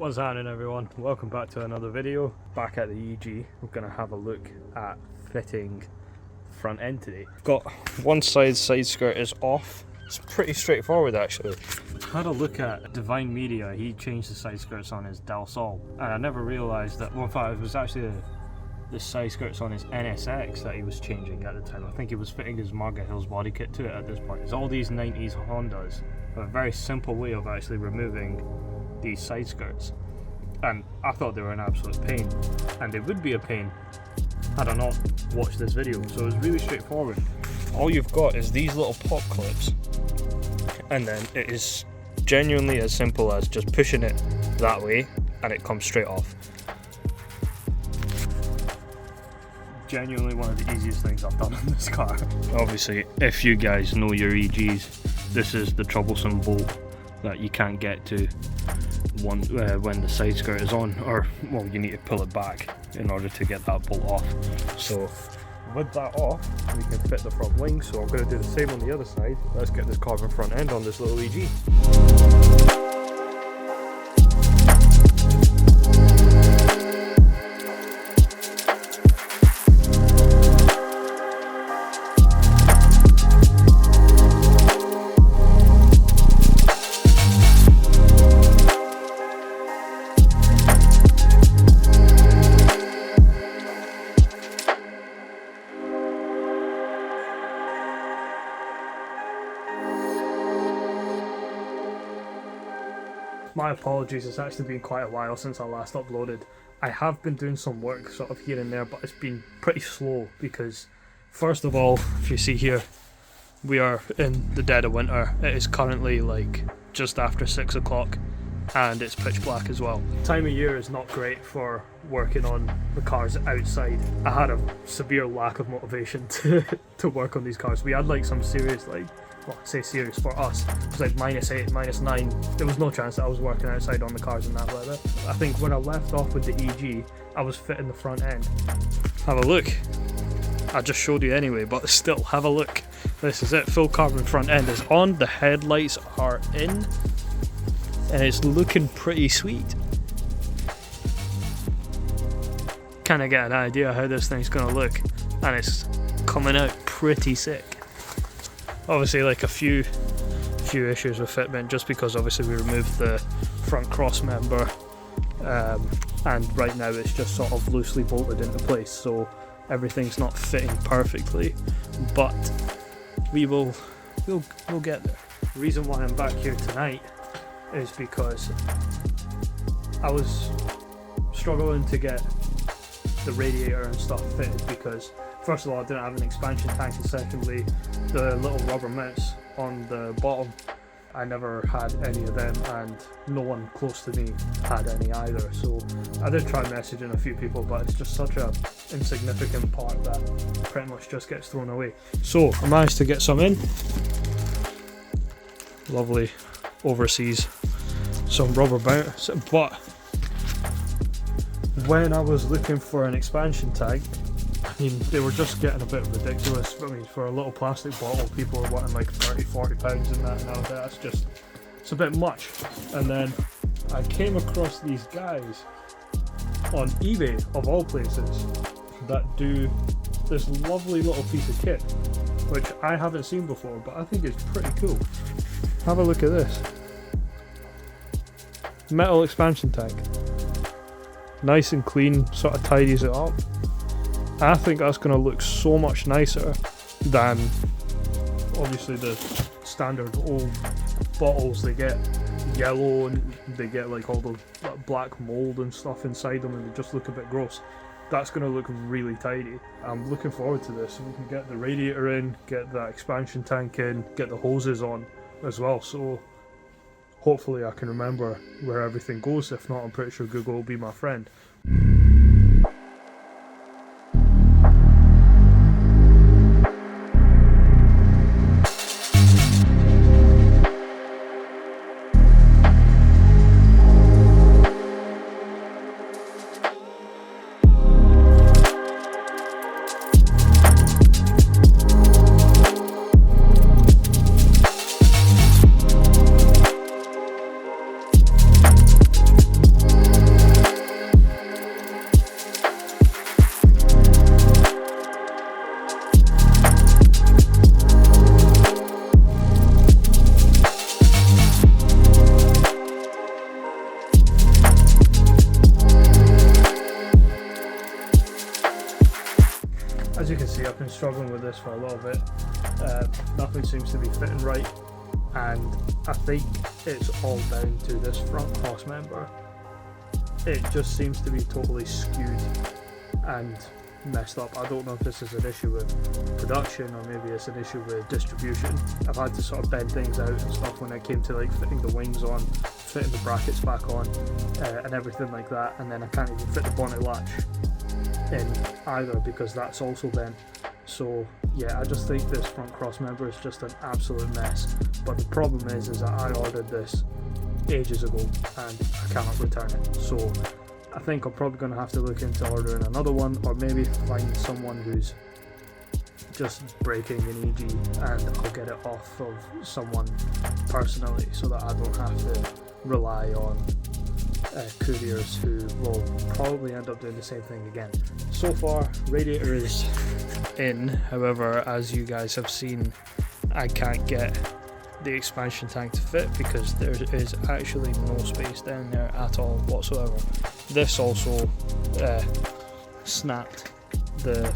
What's happening, everyone? Welcome back to another video. Back at the EG, we're going to have a look at fitting the front end today. Got one side skirt is off. It's pretty straightforward actually. Had a look at Divine Media. He changed the side skirts on his Del Sol, and I never realised that, well, in fact, it was actually the side skirts on his NSX that he was changing at the time. I think he was fitting his Marga Hills body kit to it at this point. It's all these 90s Hondas have a very simple way of actually removing these side skirts, and I thought they were an absolute pain, and they would be a pain had I not watched this video. So it's really straightforward. All you've got is these little pop clips, and then it is genuinely as simple as just pushing it that way and it comes straight off. Genuinely one of the easiest things I've done on this car. Obviously, if you guys know your EGs, this is the troublesome bolt that you can't get to when the side skirt is on, or well, you need to pull it back in order to get that bolt off. So with that off, we can fit the front wing. So I'm going to do the same on the other side. Let's get this carbon front end on this little EG. My apologies, it's actually been quite a while since I last uploaded. I have been doing some work sort of here and there, but it's been pretty slow because, first of all, if you see here, we are in the dead of winter. It is currently like just after 6 o'clock and it's pitch black as well. Time of year is not great for working on the cars outside. I had a severe lack of motivation to work on these cars. We had like some serious, like, well, I say serious for us, it was like -8, -9. There was no chance that I was working outside on the cars in that weather. I think when I left off with the EG, I was fitting the front end. Have a look. I just showed you anyway, but still, have a look. This is it. Full carbon front end is on. The headlights are in, and it's looking pretty sweet. Kind of get an idea how this thing's gonna look, and it's coming out pretty sick. Obviously, like a few issues with fitment, just because obviously we removed the front cross member, and right now it's just sort of loosely bolted into place, so everything's not fitting perfectly. But we'll get there. The reason why I'm back here tonight is because I was struggling to get the radiator and stuff fitted, because first of all, I didn't have an expansion tank, and secondly, the little rubber mitts on the bottom, I never had any of them, and no one close to me had any either. So I did try messaging a few people, but it's just such a insignificant part that pretty much just gets thrown away. So I managed to get some in. Lovely overseas, some rubber bounce, but when I was looking for an expansion tank, I mean, they were just getting a bit ridiculous. I mean, for a little plastic bottle, people are wanting like 30-40 pounds in that, and I was like, that's just, it's a bit much. And then I came across these guys on eBay, of all places, that do this lovely little piece of kit, which I haven't seen before, but I think it's pretty cool. Have a look at this. Metal expansion tank. Nice and clean, sort of tidies it up. I think that's going to look so much nicer than obviously the standard old bottles. They get yellow and they get like all the black mold and stuff inside them, and they just look a bit gross. That's going to look really tidy. I'm looking forward to this. We can get the radiator in, get that expansion tank in, get the hoses on as well. So hopefully I can remember where everything goes. If not, I'm pretty sure Google will be my friend. as you can see, I've been struggling with this for a little bit. Nothing seems to be fitting right, and I think it's all down to this front cross member. It just seems to be totally skewed and messed up. I don't know if this is an issue with production or maybe it's an issue with distribution. I've had to sort of bend things out and stuff when it came to like fitting the wings on, fitting the brackets back on, and everything like that, and then I can't even fit the bonnet latch in either because that's also bent. So yeah, I just think this front cross member is just an absolute mess. But the problem is that I ordered this ages ago and I cannot return it. So I think I'm probably going to have to look into ordering another one, or maybe find someone who's just breaking an EG and I'll get it off of someone personally so that I don't have to rely on couriers who will probably end up doing the same thing again. So far, radiator is in, however, as you guys have seen, I can't get the expansion tank to fit because there is actually no space down there at all whatsoever. This also snapped the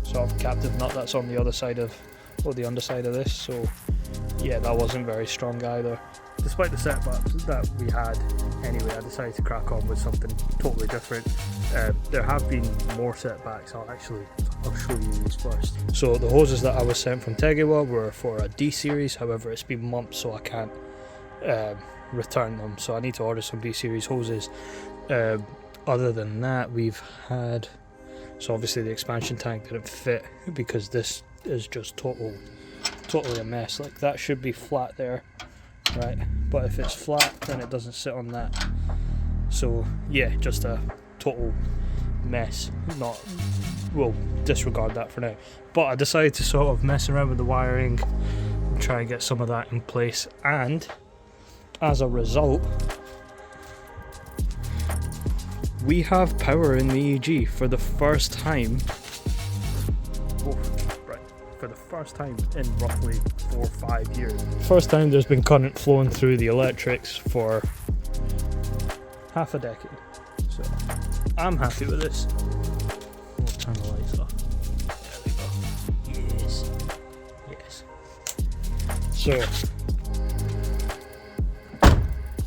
sort of captive nut that's on the other side of, or the underside of this, so yeah, that wasn't very strong either. Despite the setbacks that we had anyway, I decided to crack on with something totally different. There have been more setbacks. I'll show you these first. So the hoses that I was sent from Tegawa were for a D series, however it's been months so I can't return them, so I need to order some D series hoses. Other than that, we've had, so obviously the expansion tank didn't fit because this is just totally a mess. Like that should be flat there, right? But if it's flat then it doesn't sit on that. So yeah, just a total mess. We'll disregard that for now. But I decided to sort of mess around with the wiring and try and get some of that in place, and as a result we have power in the EG for the first time. For the first time in roughly 4 or 5 years. First time there's been current flowing through the electrics for half a decade. So I'm happy with this. We'll turn the lights off. There we go. Yes. Yes. So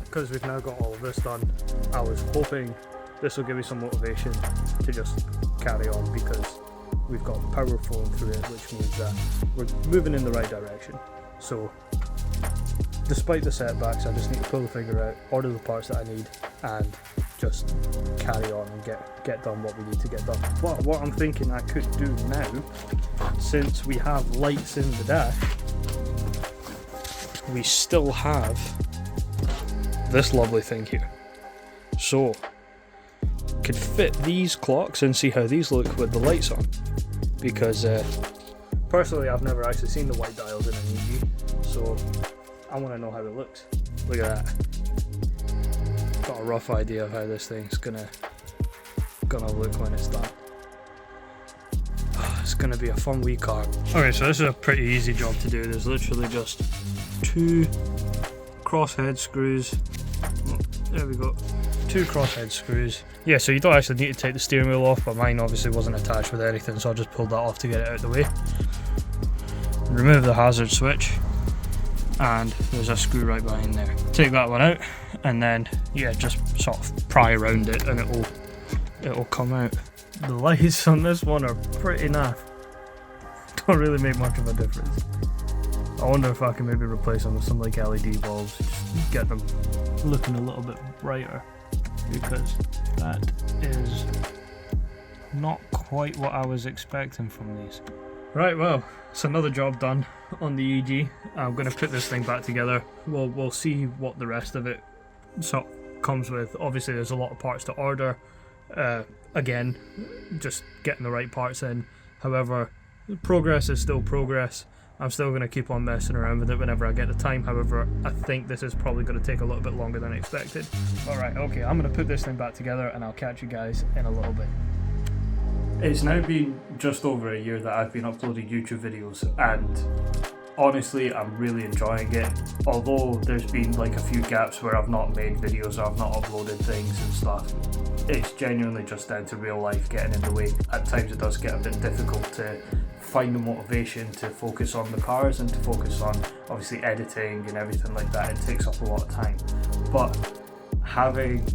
because we've now got all of this done, I was hoping this will give me some motivation to just carry on, because we've got power flowing through it, which means that we're moving in the right direction. So despite the setbacks, I just need to pull the figure out, order the parts that I need, and just carry on and get done what we need to get done. But what I'm thinking I could do now, since we have lights in the dash, we still have this lovely thing here. So could fit these clocks and see how these look with the lights on, because personally I've never actually seen the white dials in an EG, so I want to know how it looks. Look at that. Got a rough idea of how this thing's gonna look when it's done. It's gonna be a fun wee car. Okay, so this is a pretty easy job to do. There's literally just 2 crosshead screws. Oh, there we go. 2 crosshead screws. Yeah, so you don't actually need to take the steering wheel off, but mine obviously wasn't attached with anything, so I just pulled that off to get it out of the way. Remove the hazard switch, and there's a screw right behind there. Take that one out, and then yeah, just sort of pry around it and it'll come out. The lights on this one are pretty naff. Don't really make much of a difference. I wonder if I can maybe replace them with some like LED bulbs, just get them looking a little bit brighter, because that is not quite what I was expecting from these. Right, well, it's another job done on the EG. I'm going to put this thing back together. We'll see what the rest of it comes with. Obviously there's a lot of parts to order. Again, just getting the right parts in. However, progress is still progress. I'm still going to keep on messing around with it whenever I get the time. However, I think this is probably going to take a little bit longer than I expected. Alright, okay, I'm going to put this thing back together and I'll catch you guys in a little bit. It's now been just over a year that I've been uploading YouTube videos, and honestly, I'm really enjoying it. Although there's been like a few gaps where I've not made videos or I've not uploaded things and stuff, it's genuinely just down to real life getting in the way. At times it does get a bit difficult to find the motivation to focus on the cars and to focus on obviously editing and everything like that. It takes up a lot of time. But having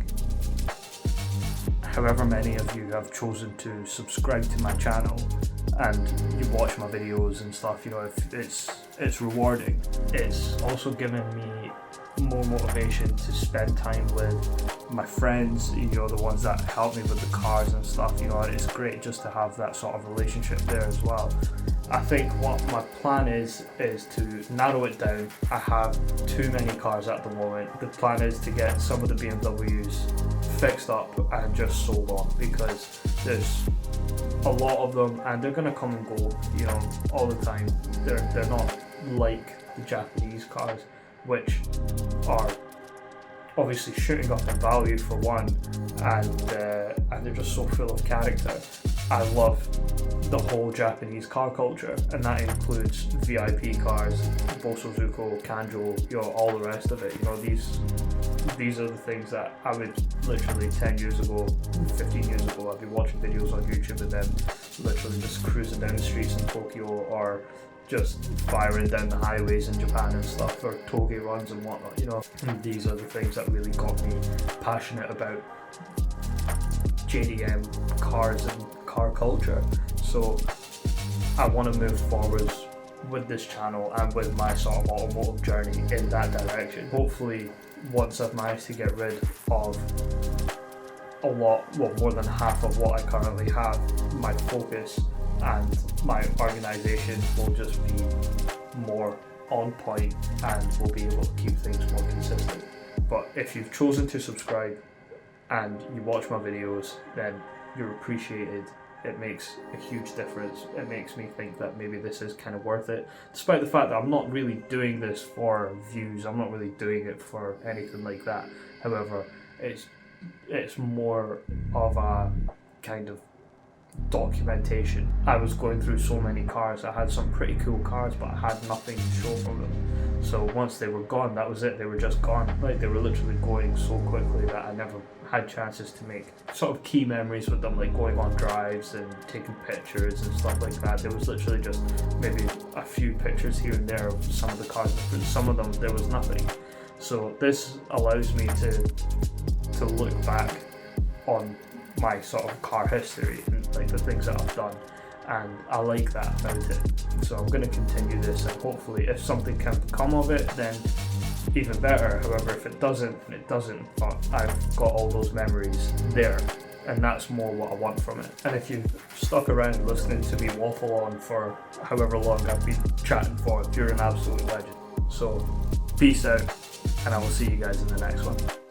however many of you have chosen to subscribe to my channel and you watch my videos and stuff, you know, it's rewarding. It's also given me more motivation to spend time with my friends, you know, the ones that help me with the cars and stuff. You know, it's great just to have that sort of relationship there as well. I think what my plan is to narrow it down. I have too many cars at the moment. The plan is to get some of the BMWs fixed up and just sold on, because there's a lot of them and they're gonna come and go, you know, all the time. They're not like the Japanese cars, which are obviously shooting up in value for one, and they're just so full of character. I love the whole Japanese car culture, and that includes VIP cars, Bosozuko, Kanjo, you know, all the rest of it. You know, these are the things that I would literally 10 years ago, 15 years ago, I'd be watching videos on YouTube of them literally just cruising down the streets in Tokyo, or just firing down the highways in Japan and stuff, or toge runs and whatnot, you know. And these are the things that really got me passionate about JDM cars and car culture. So I want to move forwards with this channel and with my sort of automotive journey in that direction. Hopefully, once I've managed to get rid of a lot, well, more than half of what I currently have, my focus and my organisation will just be more on point and we'll be able to keep things more consistent. But if you've chosen to subscribe and you watch my videos, then you're appreciated. It makes a huge difference. It makes me think that maybe this is kind of worth it, despite the fact that I'm not really doing this for views. I'm not really doing it for anything like that. However, it's more of a kind of documentation. I was going through so many cars. I had some pretty cool cars, but I had nothing to show from them. So once they were gone, that was it. They were just gone. Like, they were literally going so quickly that I never had chances to make sort of key memories with them, like going on drives and taking pictures and stuff like that. There was literally just maybe a few pictures here and there of some of the cars, but some of them there was nothing. So this allows me to look back on my sort of car history and like the things that I've done, and I like that about it. So I'm going to continue this, and hopefully if something can come of it, then even better. However, if it doesn't, then it doesn't, but I've got all those memories there, and that's more what I want from it. And if you've stuck around listening to me waffle on for however long I've been chatting for, you're an absolute legend. So peace out, and I will see you guys in the next one.